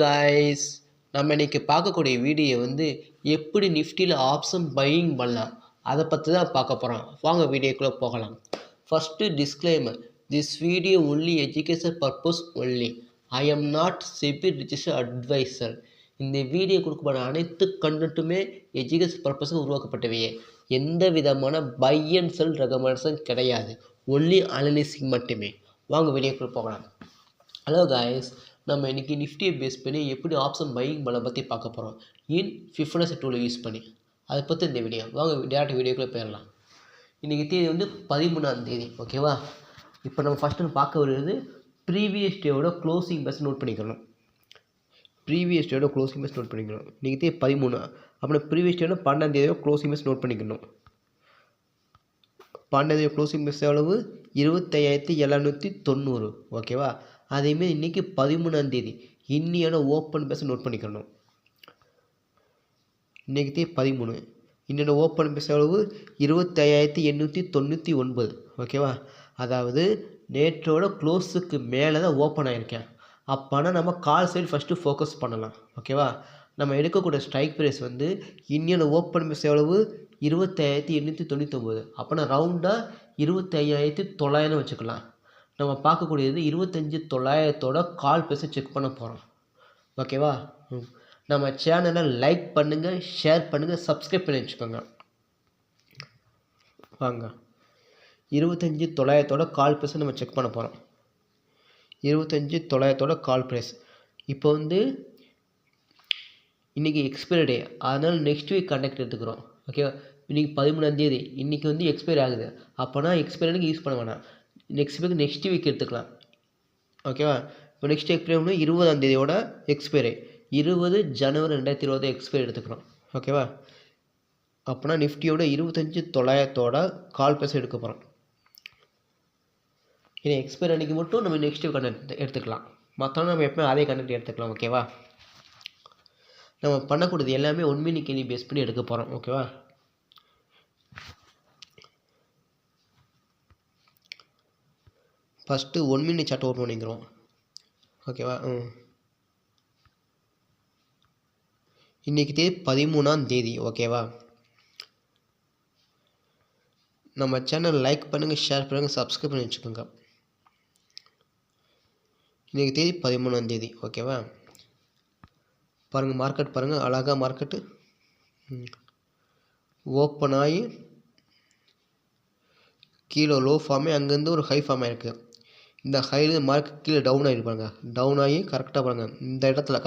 Guys, நம்ம இன்னைக்கு பார்க்கக்கூடிய வீடியோ வந்து எப்படி நிஃப்டியில் ஆப்ஷன் பையிங் பண்ணலாம் அதை பற்றி தான் பார்க்க போகிறோம். வாங்க வீடியோக்குள்ளே போகலாம். First disclaimer, this video only education purpose only. I am not SEBI registered adviser. இந்த வீடியோ கொடுக்கப்பட்ட அனைத்து கண்டென்ட்டுமே எஜுகேஷன் பர்பஸுக்கு உருவாக்கப்பட்டவையே. எந்த விதமான பை அண்ட் செல் ரெகமெண்டேஷன் கிடையாது, ஒன்லி அனலிசிங் மட்டுமே. வாங்க வீடியோக்குள்ளே போகலாம். ஹலோ காய்ஸ், நம்ம இன்றைக்கி நிஃப்டியை பேஸ் பண்ணி எப்படி ஆப்ஷன் பையிங் பண்ண பற்றி பார்க்க போகிறோம் இன் ஃபிஃப்டினஸ் டூலை யூஸ் பண்ணி. அதை பற்றி இந்த வீடியோ வாங்க டேரக்ட் வீடியோக்குள்ளே போயிடலாம். இன்றைக்கி தேதி வந்து 13ஆம் தேதி, ஓகேவா? இப்போ நம்ம ஃபஸ்ட்டு பார்க்க வருது ப்ரீவியஸ் டேவோட க்ளோசிங் பெஸ் நோட் பண்ணிக்கணும். ப்ரீவியஸ் டேவோட க்ளோசிங் பெஸ் நோட் பண்ணிக்கணும். இன்றைக்கி தேதி 13, அப்புறம் ப்ரீவியஸ் டேவோட 12ஆம் தேதியோட க்ளோசிங் பெஸ் நோட் பண்ணிக்கணும். 12ஆம் தேதி க்ளோசிங் பெஸ் எவ்வளவு? 25,790, ஓகேவா? அதேமாரி இன்றைக்கி 13ஆம் தேதி இன்னியோட ஓப்பன் பேஸை நோட் பண்ணிக்கணும். இன்றைக்கி தேதி 13, இன்னோட ஓப்பன் பேஸ் எவ்வளவு? 25,899, ஓகேவா? அதாவது நேற்றோட க்ளோஸுக்கு மேலே தான் ஓப்பன் ஆகிருக்கேன். அப்போனா நம்ம கால் சைடு ஃபஸ்ட்டு ஃபோக்கஸ் பண்ணலாம், ஓகேவா? நம்ம எடுக்கக்கூடிய ஸ்ட்ரைக் ப்ரைஸ் வந்து இன்னியோட ஓப்பன் பேஸ் எவ்வளவு? 25,899. அப்போனா ரவுண்டாக 25,900 வச்சுக்கலாம். நம்ம பார்க்கக்கூடியது 25,900 கால் பேச செக் பண்ண போகிறோம், ஓகேவா? நம்ம சேனலை லைக் பண்ணுங்கள், ஷேர் பண்ணுங்கள், சப்ஸ்கிரைப் பண்ணி வச்சுக்கோங்க. வாங்க 25,900 கால் பேச நம்ம செக் பண்ண போகிறோம். 25,900 கால் ப்ரைஸ். இப்போ வந்து இன்றைக்கி எக்ஸ்பைரி டே, அதனால் நெக்ஸ்ட் வீக் கண்டக்ட் எடுத்துக்கிறோம், ஓகேவா? இன்றைக்கி 13ஆம் தேதி, இன்றைக்கி வந்து எக்ஸ்பைரி ஆகுது. அப்போனா எக்ஸ்பைரி யூஸ் பண்ண வேணாம், நெக்ஸ்ட் வீக் எடுத்துக்கலாம், ஓகேவா? இப்போ நெக்ஸ்ட் எக்ஸ்பைரி வந்து 20ஆம் தேதியோட எக்ஸ்பைரி, 20 ஜனவரி 2020 எக்ஸ்பைரி எடுத்துக்கிறோம், ஓகேவா? அப்போனா நிஃப்டியோட 25,900 கால் பேச எடுக்க போகிறோம். இனி எக்ஸ்பைரி அன்றைக்கி மட்டும் நம்ம நெக்ஸ்ட் வீக் கண்டக்ட் எடுத்துக்கலாம், மற்றவங்க நம்ம எப்பவுமே அதே கண்டக்ட் எடுத்துக்கலாம், ஓகேவா? நம்ம பண்ணக்கூடியது எல்லாமே 1 மினிட் கேள்வி பேஸ் பண்ணி எடுக்க போகிறோம், ஓகேவா? ஃபஸ்ட்டு 1 மினிட் சார்ட் ஓப்பன் பண்ணிக்கிறோம், ஓகேவா? இன்றைக்கி தேதி 13ஆம் தேதி, ஓகேவா? நம்ம சேனல் லைக் பண்ணுங்கள், ஷேர் பண்ணுங்கள், சப்ஸ்கிரைப் பண்ணி வச்சுக்கோங்க. இன்றைக்கி தேதி 13ஆம் தேதி, ஓகேவா? பாருங்கள், மார்க்கெட் பாருங்கள், அழகாக மார்க்கெட்டு ஓப்பன் ஆகி கீழே லோ ஃபார்மே அங்கேருந்து ஒரு ஹை ஃபார்ம் ஆகிருக்கு. இந்த ஹைலேருந்து மார்க்கெட் கீழே டவுன் ஆகிருப்பாங்க, டவுன் ஆகி கரெக்டாக பாருங்கள் இந்த இடத்துல